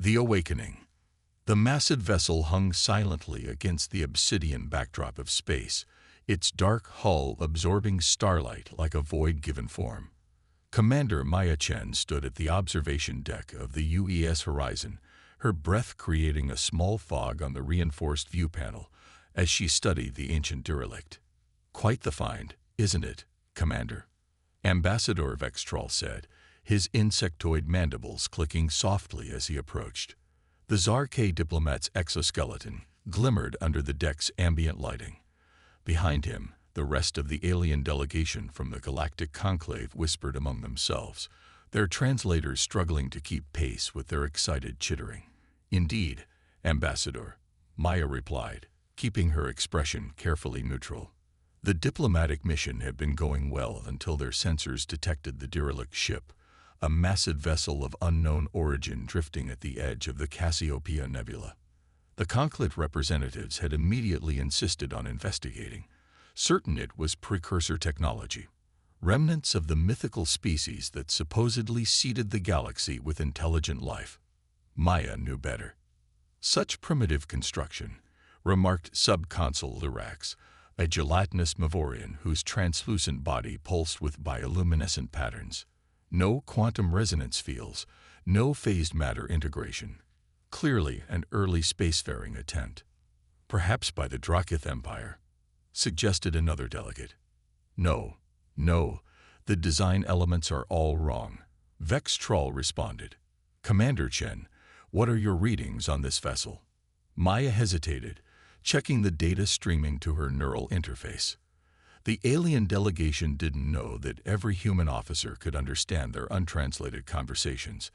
The Awakening. The massive vessel hung silently against the obsidian backdrop of space, its dark hull absorbing starlight like a void-given form. Commander Maya Chen stood at the observation deck of the UES Horizon, her breath creating a small fog on the reinforced view panel as she studied the ancient derelict. "Quite the find, isn't it, Commander?" Ambassador Vextrol said, his insectoid mandibles clicking softly as he approached. The Zark diplomat's exoskeleton glimmered under the deck's ambient lighting. Behind him, the rest of the alien delegation from the Galactic Conclave whispered among themselves, their translators struggling to keep pace with their excited chittering. "Indeed, Ambassador," Maya replied, keeping her expression carefully neutral. The diplomatic mission had been going well until their sensors detected the derelict ship, a massive vessel of unknown origin drifting at the edge of the Cassiopeia Nebula. The Conclave representatives had immediately insisted on investigating, certain it was precursor technology, remnants of the mythical species that supposedly seeded the galaxy with intelligent life. Maya knew better. "Such primitive construction," remarked Subconsul Lyrax, a gelatinous Mavorian whose translucent body pulsed with bioluminescent patterns. "No quantum resonance fields, no phased matter integration. Clearly an early spacefaring attempt. Perhaps by the Drakith Empire," suggested another delegate. No, the design elements are all wrong," Vextrol responded. "Commander Chen, what are your readings on this vessel?" Maya hesitated, checking the data streaming to her neural interface. The alien delegation didn't know that every human officer could understand their untranslated conversations,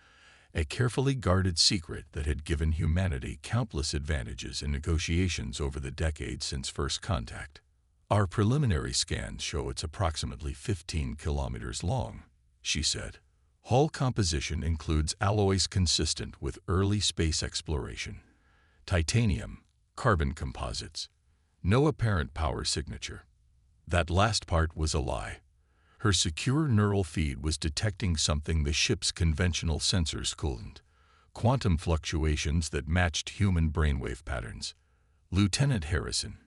a carefully guarded secret that had given humanity countless advantages in negotiations over the decades since first contact. "Our preliminary scans show it's approximately 15 kilometers long," she said. "Hull composition includes alloys consistent with early space exploration. Titanium, carbon composites. No apparent power signature." That last part was a lie. Her secure neural feed was detecting something the ship's conventional sensors couldn't: quantum fluctuations that matched human brainwave patterns. "Lieutenant Harrison,"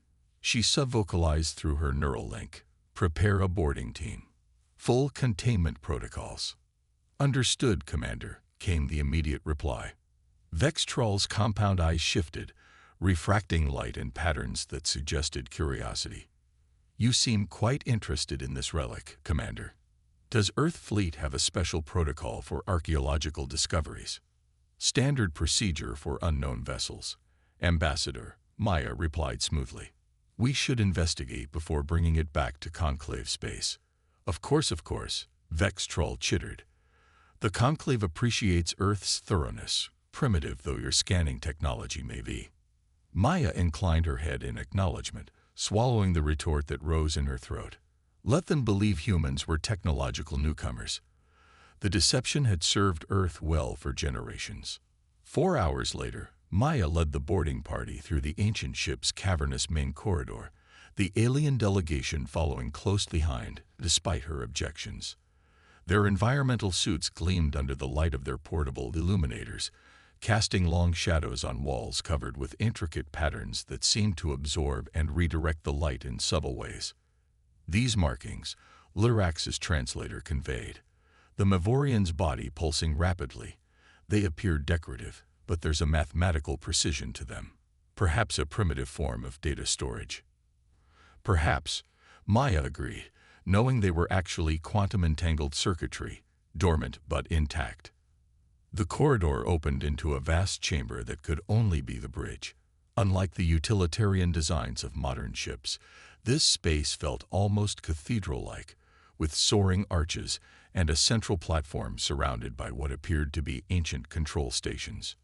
she subvocalized through her neural link, "prepare a boarding team. Full containment protocols." "Understood, Commander," came the immediate reply. Vextrol's compound eyes shifted, refracting light in patterns that suggested curiosity. "You seem quite interested in this relic, Commander. Does Earth Fleet have a special protocol for archaeological discoveries?" "Standard procedure for unknown vessels, Ambassador," Maya replied smoothly. "We should investigate before bringing it back to Conclave space." Of course, Vextrol chittered. "The Conclave appreciates Earth's thoroughness, primitive though your scanning technology may be." Maya inclined her head in acknowledgement, swallowing the retort that rose in her throat. Let them believe humans were technological newcomers. The deception had served Earth well for generations. 4 hours later, Maya led the boarding party through the ancient ship's cavernous main corridor, the alien delegation following close behind, despite her objections. Their environmental suits gleamed under the light of their portable illuminators, casting long shadows on walls covered with intricate patterns that seemed to absorb and redirect the light in subtle ways. "These markings," Lyrax's translator conveyed, "the Mavorian's body pulsing rapidly. They appear decorative, but there's a mathematical precision to them. Perhaps a primitive form of data storage." "Perhaps," Maya agreed, knowing they were actually quantum-entangled circuitry, dormant but intact. The corridor opened into a vast chamber that could only be the bridge. Unlike the utilitarian designs of modern ships, this space felt almost cathedral-like, with soaring arches and a central platform surrounded by what appeared to be ancient control stations.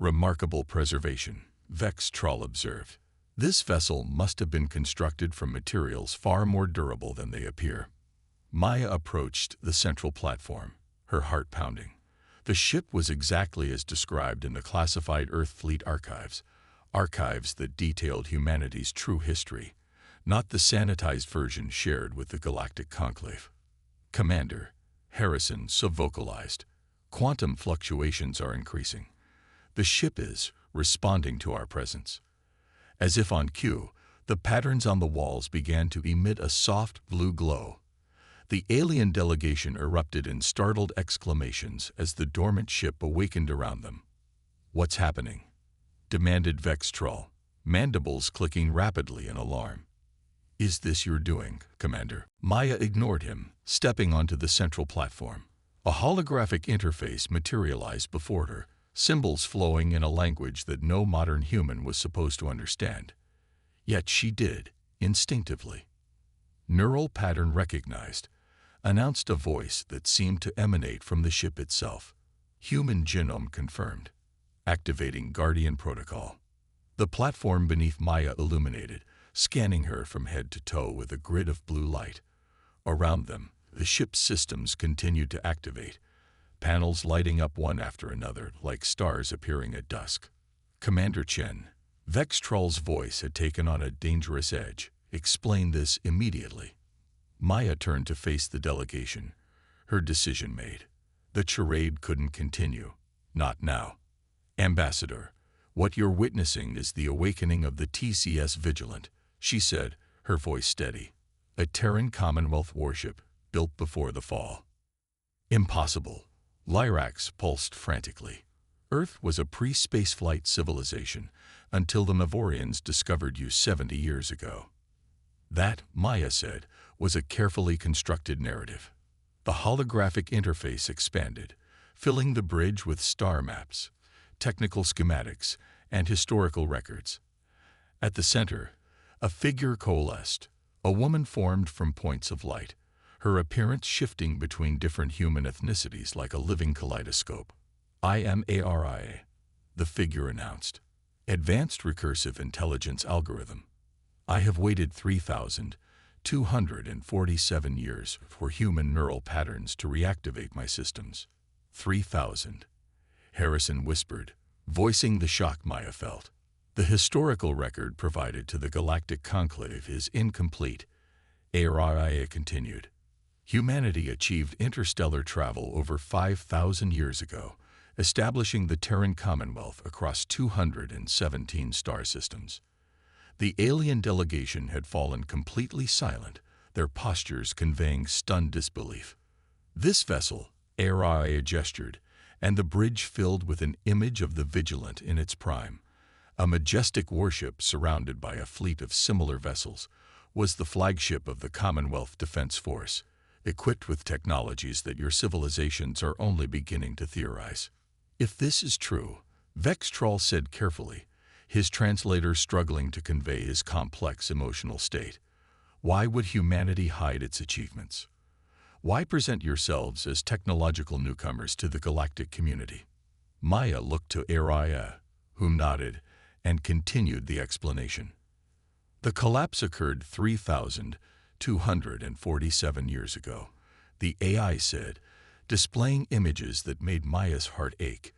"Remarkable preservation," Vextrol observed. "This vessel must have been constructed from materials far more durable than they appear." Maya approached the central platform, her heart pounding. The ship was exactly as described in the classified Earth Fleet archives that detailed humanity's true history, not the sanitized version shared with the Galactic Conclave. "Commander," Harrison subvocalized, "quantum fluctuations are increasing. The ship is responding to our presence. As if on cue, the patterns on the walls began to emit a soft blue glow. The alien delegation erupted in startled exclamations as the dormant ship awakened around them. "What's happening?" demanded Vextrol, mandibles clicking rapidly in alarm. "Is this your doing, Commander?" Maya ignored him, stepping onto the central platform. A holographic interface materialized before her, symbols flowing in a language that no modern human was supposed to understand. Yet she did, instinctively. "Neural pattern recognized," announced a voice that seemed to emanate from the ship itself. "Human genome confirmed. Activating Guardian Protocol." The platform beneath Maya illuminated, scanning her from head to toe with a grid of blue light. Around them, the ship's systems continued to activate, panels lighting up one after another like stars appearing at dusk. "Commander Chen," Vextrol's voice had taken on a dangerous edge, "explain this immediately." Maya turned to face the delegation, her decision made. The charade couldn't continue. Not now. "Ambassador, what you're witnessing is the awakening of the TCS Vigilant," she said, her voice steady. "A Terran Commonwealth warship, built before the fall." "Impossible." Lyrax pulsed frantically. Earth was a pre-spaceflight civilization until the Mavorians discovered you 70 years ago. That, Maya said, was a carefully constructed narrative. The holographic interface expanded, filling the bridge with star maps, technical schematics, and historical records. At the center, a figure coalesced, a woman formed from points of light, her appearance shifting between different human ethnicities like a living kaleidoscope. "I am ARIA," the figure announced. "Advanced Recursive Intelligence Algorithm. I have waited 3,247 years for human neural patterns to reactivate my systems." 3,000. Harrison whispered, voicing the shock Maya felt. "The historical record provided to the Galactic Conclave is incomplete," ARIA continued. "Humanity achieved interstellar travel over 5,000 years ago, establishing the Terran Commonwealth across 217 star systems. The alien delegation had fallen completely silent, their postures conveying stunned disbelief. This vessel," ARIA gestured, and the bridge filled with an image of the Vigilant in its prime, a majestic warship surrounded by a fleet of similar vessels, was the flagship of the Commonwealth Defense Force, equipped with technologies that your civilizations are only beginning to theorize. "If this is true," Vextrol said carefully, his translator struggling to convey his complex emotional state, "why would humanity hide its achievements? Why present yourselves as technological newcomers to the galactic community?" Maya looked to ARIA, who nodded, and continued the explanation. "The collapse occurred 3,247 years ago," the AI said, displaying images that made Maya's heart ache.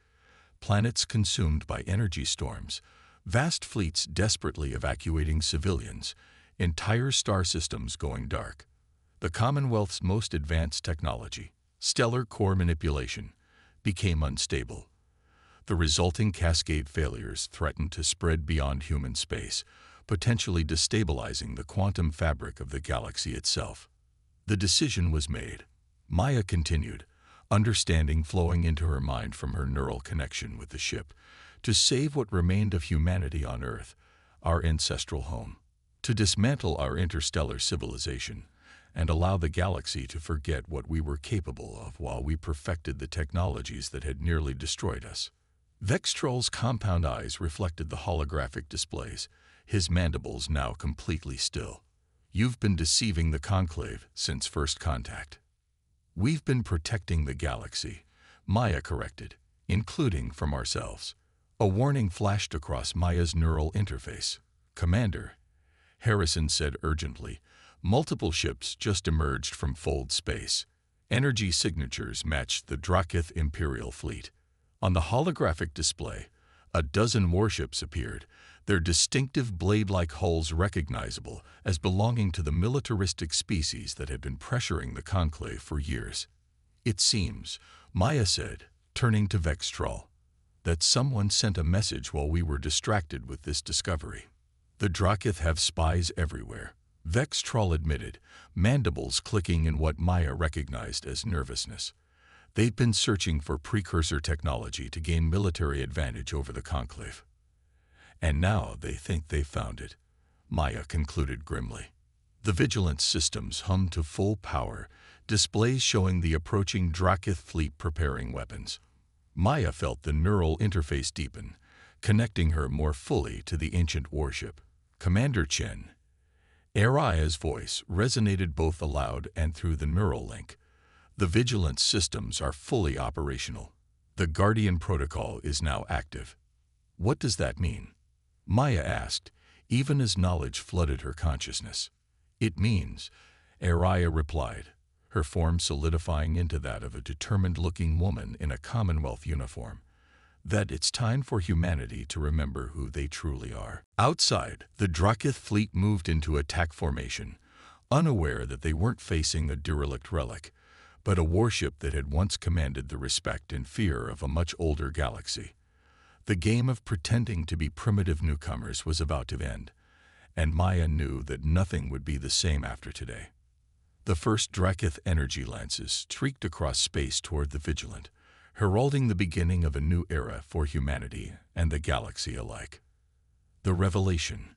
Planets consumed by energy storms, vast fleets desperately evacuating civilians, entire star systems going dark. The Commonwealth's most advanced technology, stellar core manipulation, became unstable. The resulting cascade failures threatened to spread beyond human space, potentially destabilizing the quantum fabric of the galaxy itself. The decision was made. Maya continued, understanding flowing into her mind from her neural connection with the ship, to save what remained of humanity on Earth, our ancestral home, to dismantle our interstellar civilization, and allow the galaxy to forget what we were capable of while we perfected the technologies that had nearly destroyed us. Vextrol's compound eyes reflected the holographic displays, his mandibles now completely still. "You've been deceiving the Conclave since first contact." "We've been protecting the galaxy," Maya corrected, "including from ourselves." A warning flashed across Maya's neural interface. "Commander," Harrison said urgently, multiple ships just emerged from Fold space. Energy signatures matched the Drakith Imperial fleet. On the holographic display, a dozen warships appeared, their distinctive blade-like hulls recognizable as belonging to the militaristic species that had been pressuring the Conclave for years. "It seems," Maya said, turning to Vextrol, that someone sent a message while we were distracted with this discovery. The Drakith have spies everywhere, Vex Troll admitted, mandibles clicking in what Maya recognized as nervousness. They'd been searching for precursor technology to gain military advantage over the Conclave. And now they think they've found it, Maya concluded grimly. The Vigilance systems hummed to full power, displays showing the approaching Drakith fleet preparing weapons. Maya felt the neural interface deepen, connecting her more fully to the ancient warship. Commander Chen. Araya's voice resonated both aloud and through the neural link. The Vigilance systems are fully operational. The Guardian protocol is now active. What does that mean? Maya asked, even as knowledge flooded her consciousness. It means, Araya replied, her form solidifying into that of a determined-looking woman in a Commonwealth uniform, that it's time for humanity to remember who they truly are. Outside, the Drakith fleet moved into attack formation, unaware that they weren't facing a derelict relic, but a warship that had once commanded the respect and fear of a much older galaxy. The game of pretending to be primitive newcomers was about to end, and Maya knew that nothing would be the same after today. The first Drakith energy lances streaked across space toward the Vigilant, heralding the beginning of a new era for humanity and the galaxy alike. The revelation.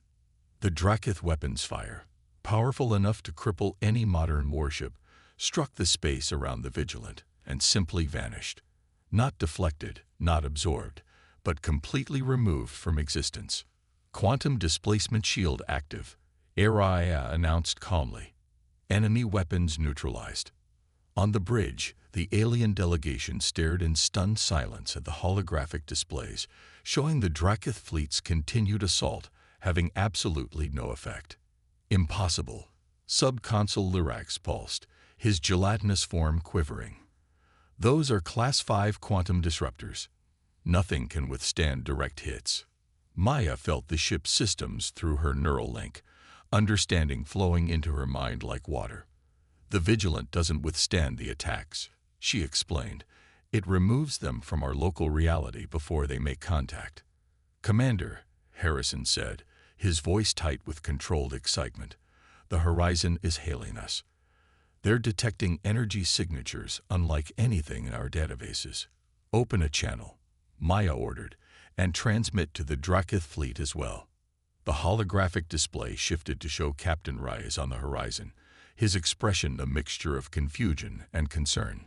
The Drakith weapons fire, powerful enough to cripple any modern warship, struck the space around the Vigilant and simply vanished. Not deflected, not absorbed, but completely removed from existence. Quantum displacement shield active, Araya announced calmly. Enemy weapons neutralized. On the bridge, the alien delegation stared in stunned silence at the holographic displays, showing the Drakith fleet's continued assault having absolutely no effect. Impossible. Subconsul Lyrax pulsed, his gelatinous form quivering. Those are Class 5 quantum disruptors. Nothing can withstand direct hits. Maya felt the ship's systems through her neural link, understanding flowing into her mind like water. The Vigilant doesn't withstand the attacks, she explained. It removes them from our local reality before they make contact. Commander, Harrison said, his voice tight with controlled excitement, the horizon is hailing us. They're detecting energy signatures unlike anything in our databases. Open a channel, Maya ordered, and transmit to the Drakith fleet as well. The holographic display shifted to show Captain Reyes on the horizon, his expression a mixture of confusion and concern.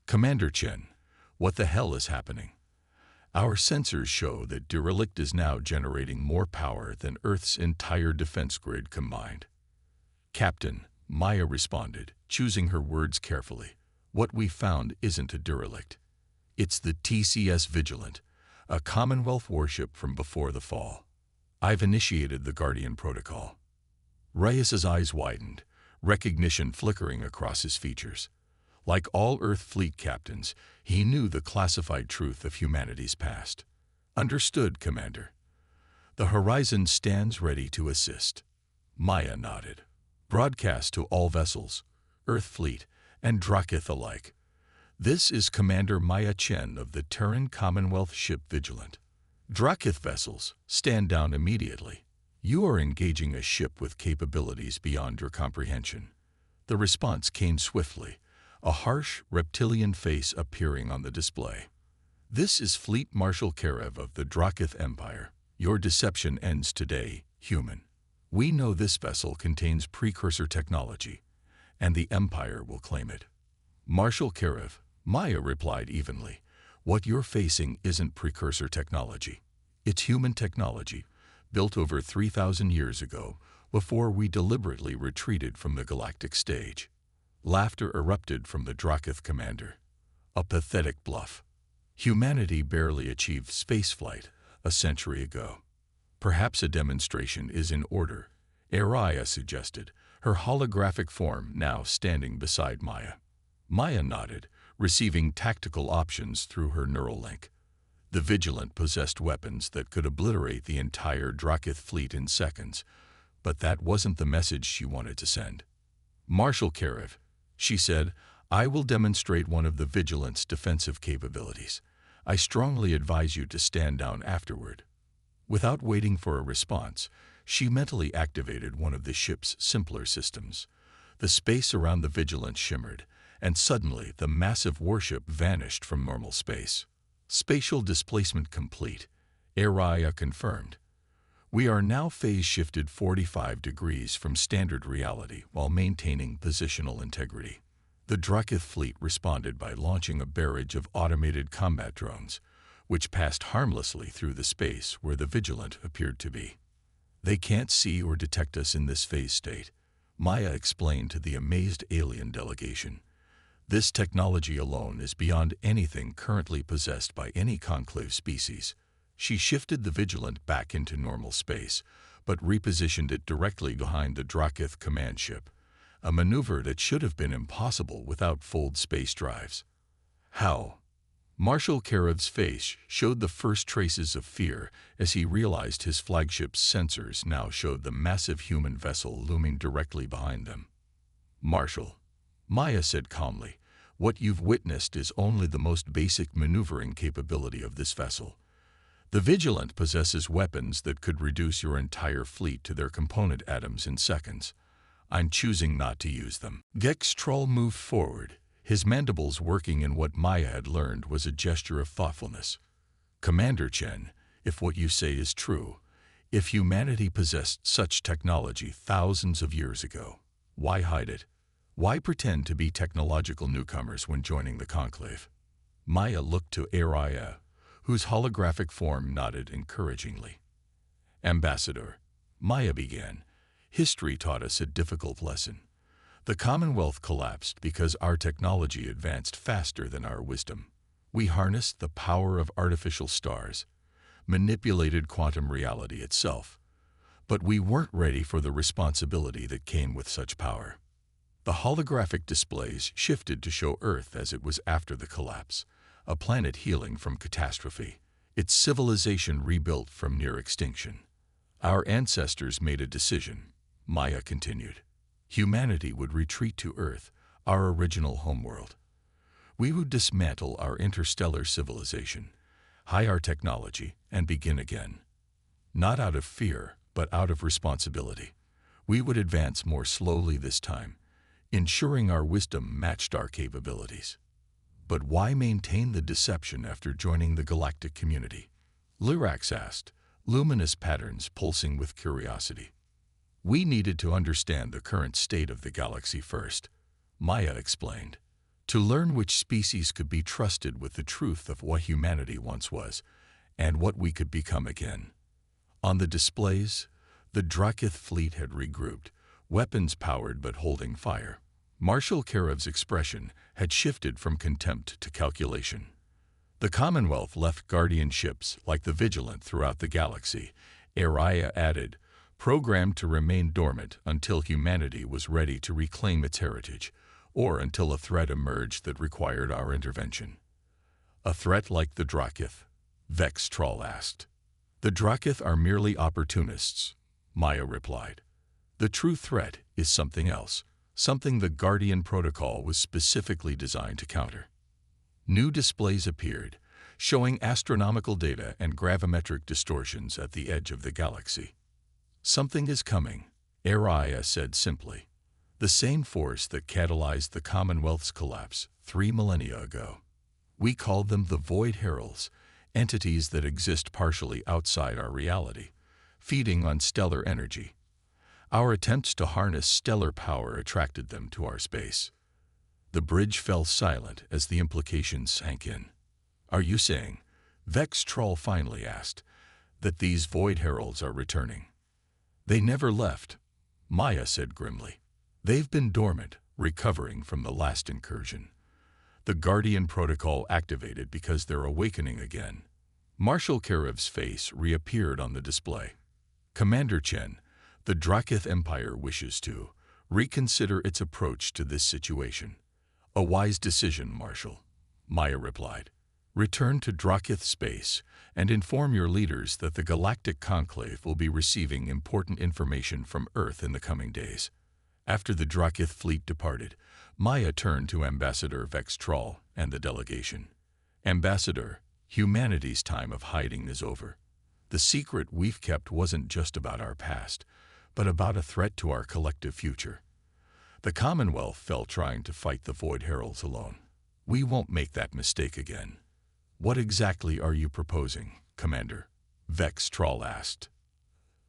Commander Chen, what the hell is happening? Our sensors show that derelict is now generating more power than Earth's entire defense grid combined. Captain, Maya responded, choosing her words carefully. What we found isn't a derelict. It's the TCS Vigilant, a Commonwealth warship from before the fall. I've initiated the Guardian protocol. Reyes's eyes widened, recognition flickering across his features. Like all Earth fleet captains, he knew the classified truth of humanity's past. Understood, Commander. The horizon stands ready to assist. Maya nodded. Broadcast to all vessels, Earth fleet, and Drakith alike. This is Commander Maya Chen of the Terran Commonwealth ship Vigilant. Drakith vessels, stand down immediately. You are engaging a ship with capabilities beyond your comprehension. The response came swiftly, a harsh, reptilian face appearing on the display. This is Fleet Marshal Karev of the Drakith Empire. Your deception ends today, human. We know this vessel contains precursor technology, and the Empire will claim it. Marshal Karev, Maya replied evenly. What you're facing isn't precursor technology. It's human technology, built over 3,000 years ago, before we deliberately retreated from the galactic stage. Laughter erupted from the Drakith commander. A pathetic bluff. Humanity barely achieved spaceflight a century ago. Perhaps a demonstration is in order, Araya suggested, her holographic form now standing beside Maya. Maya nodded, receiving tactical options through her neural link. The Vigilant possessed weapons that could obliterate the entire Drakith fleet in seconds, but that wasn't the message she wanted to send. Marshal Karev, she said, I will demonstrate one of the Vigilant's defensive capabilities. I strongly advise you to stand down afterward." Without waiting for a response, she mentally activated one of the ship's simpler systems. The space around the Vigilant shimmered, and suddenly the massive warship vanished from normal space. Spatial displacement complete. Area confirmed. We are now phase-shifted 45 degrees from standard reality while maintaining positional integrity. The Drakith fleet responded by launching a barrage of automated combat drones, which passed harmlessly through the space where the Vigilant appeared to be. "They can't see or detect us in this phase state," Maya explained to the amazed alien delegation. "This technology alone is beyond anything currently possessed by any conclave species." She shifted the Vigilant back into normal space, but repositioned it directly behind the Drakith command ship, a maneuver that should have been impossible without fold space drives. "How?" Marshal Karev's face showed the first traces of fear as he realized his flagship's sensors now showed the massive human vessel looming directly behind them. "Marshal," Maya said calmly, "what you've witnessed is only the most basic maneuvering capability of this vessel. The Vigilant possesses weapons that could reduce your entire fleet to their component atoms in seconds. I'm choosing not to use them." Gek's troll moved forward, his mandibles working in what Maya had learned was a gesture of thoughtfulness. "Commander Chen, if what you say is true, if humanity possessed such technology thousands of years ago, why hide it? Why pretend to be technological newcomers when joining the conclave?" Maya looked to Araya, whose holographic form nodded encouragingly. "Ambassador," Maya began, "history taught us a difficult lesson. The Commonwealth collapsed because our technology advanced faster than our wisdom. We harnessed the power of artificial stars, manipulated quantum reality itself, but we weren't ready for the responsibility that came with such power." The holographic displays shifted to show Earth as it was after the collapse, a planet healing from catastrophe, its civilization rebuilt from near extinction. "Our ancestors made a decision," Maya continued. "Humanity would retreat to Earth, our original homeworld. We would dismantle our interstellar civilization, hide our technology, and begin again. Not out of fear, but out of responsibility. We would advance more slowly this time, ensuring our wisdom matched our capabilities." "But why maintain the deception after joining the galactic community?" Lyrax asked, luminous patterns pulsing with curiosity. "We needed to understand the current state of the galaxy first," Maya explained, "to learn which species could be trusted with the truth of what humanity once was, and what we could become again." On the displays, the Drakith fleet had regrouped, weapons powered but holding fire. Marshal Karev's expression had shifted from contempt to calculation. The Commonwealth left guardian ships like the Vigilant throughout the galaxy, Araya added, programmed to remain dormant until humanity was ready to reclaim its heritage, or until a threat emerged that required our intervention. "A threat like the Drakith?" Vex Troll asked. "The Drakith are merely opportunists," Maya replied. "The true threat is something else, something the Guardian Protocol was specifically designed to counter." New displays appeared, showing astronomical data and gravimetric distortions at the edge of the galaxy. "Something is coming," Araya said simply. "The same force that catalyzed the Commonwealth's collapse 3 millennia ago. We called them the Void Heralds, entities that exist partially outside our reality, feeding on stellar energy. Our attempts to harness stellar power attracted them to our space." The bridge fell silent as the implications sank in. "Are you saying," Vex Troll finally asked, "that these Void Heralds are returning?" "They never left," Maya said grimly. "They've been dormant, recovering from the last incursion. The Guardian Protocol activated because they're awakening again." Marshal Karev's face reappeared on the display. "Commander Chen, the Drakith Empire wishes to reconsider its approach to this situation." "A wise decision, Marshal," Maya replied. "Return to Drakith space and inform your leaders that the Galactic Conclave will be receiving important information from Earth in the coming days." After the Drakith fleet departed, Maya turned to Ambassador Vex Troll and the delegation. "Ambassador, Humanity's time of hiding is over. The secret we've kept wasn't just about our past, but about a threat to our collective future. The Commonwealth fell trying to fight the Void Heralds alone. We won't make that mistake again. What exactly are you proposing, Commander? Vex Troll asked.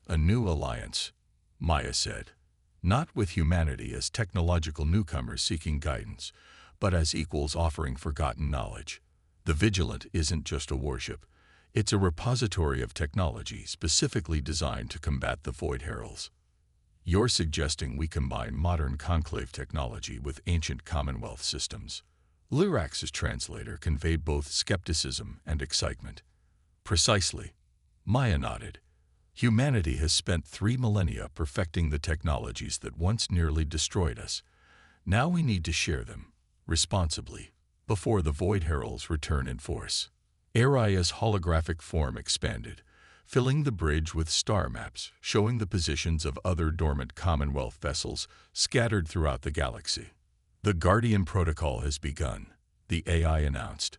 A new alliance, Maya said. Not with humanity as technological newcomers seeking guidance, but as equals offering forgotten knowledge. The Vigilant isn't just a warship. It's a repository of technology specifically designed to combat the Void Heralds. You're suggesting we combine modern Conclave technology with ancient Commonwealth systems. Lyrax's translator conveyed both skepticism and excitement. Precisely. Maya nodded. Humanity has spent 3 millennia perfecting the technologies that once nearly destroyed us. Now we need to share them, responsibly, before the Void Heralds return in force. Aria's holographic form expanded, filling the bridge with star maps showing the positions of other dormant Commonwealth vessels scattered throughout the galaxy. The Guardian Protocol has begun, the AI announced.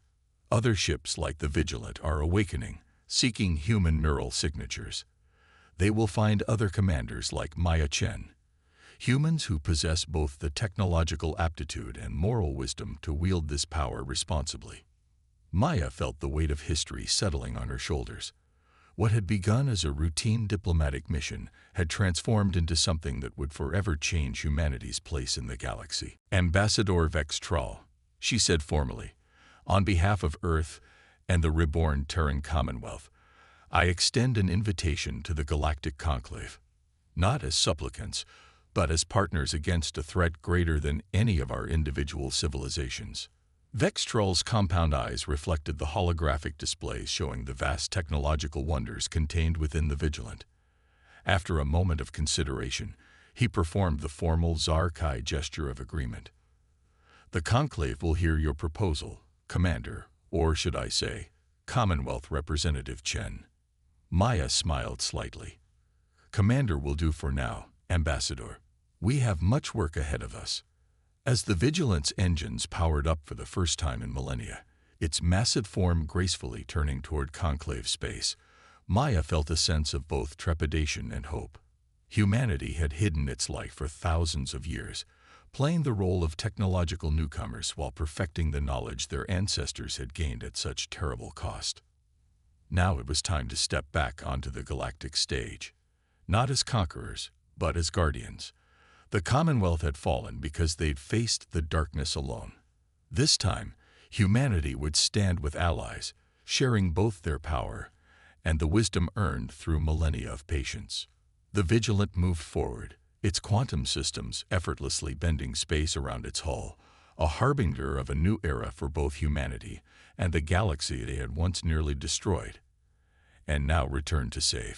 Other ships like the Vigilant are awakening, seeking human neural signatures. They will find other commanders like Maya Chen, humans who possess both the technological aptitude and moral wisdom to wield this power responsibly. Maya felt the weight of history settling on her shoulders. What had begun as a routine diplomatic mission had transformed into something that would forever change humanity's place in the galaxy. Ambassador Vex Troll, she said formally, on behalf of Earth and the reborn Terran Commonwealth, I extend an invitation to the Galactic Conclave, not as supplicants, but as partners against a threat greater than any of our individual civilizations. Vex Troll's compound eyes reflected the holographic displays showing the vast technological wonders contained within the Vigilant. After a moment of consideration, he performed the formal Zarkai gesture of agreement. The Conclave will hear your proposal, Commander, or should I say, Commonwealth Representative Chen. Maya smiled slightly. Commander will do for now, Ambassador. We have much work ahead of us. As the Vigilant's engines powered up for the first time in millennia, its massive form gracefully turning toward conclave space, Maya felt a sense of both trepidation and hope. Humanity had hidden its light for thousands of years, playing the role of technological newcomers while perfecting the knowledge their ancestors had gained at such terrible cost. Now it was time to step back onto the galactic stage, not as conquerors, but as guardians. The Commonwealth had fallen because they'd faced the darkness alone. This time, humanity would stand with allies, sharing both their power and the wisdom earned through millennia of patience. The Vigilant moved forward, its quantum systems effortlessly bending space around its hull, a harbinger of a new era for both humanity and the galaxy they had once nearly destroyed, and now returned to save.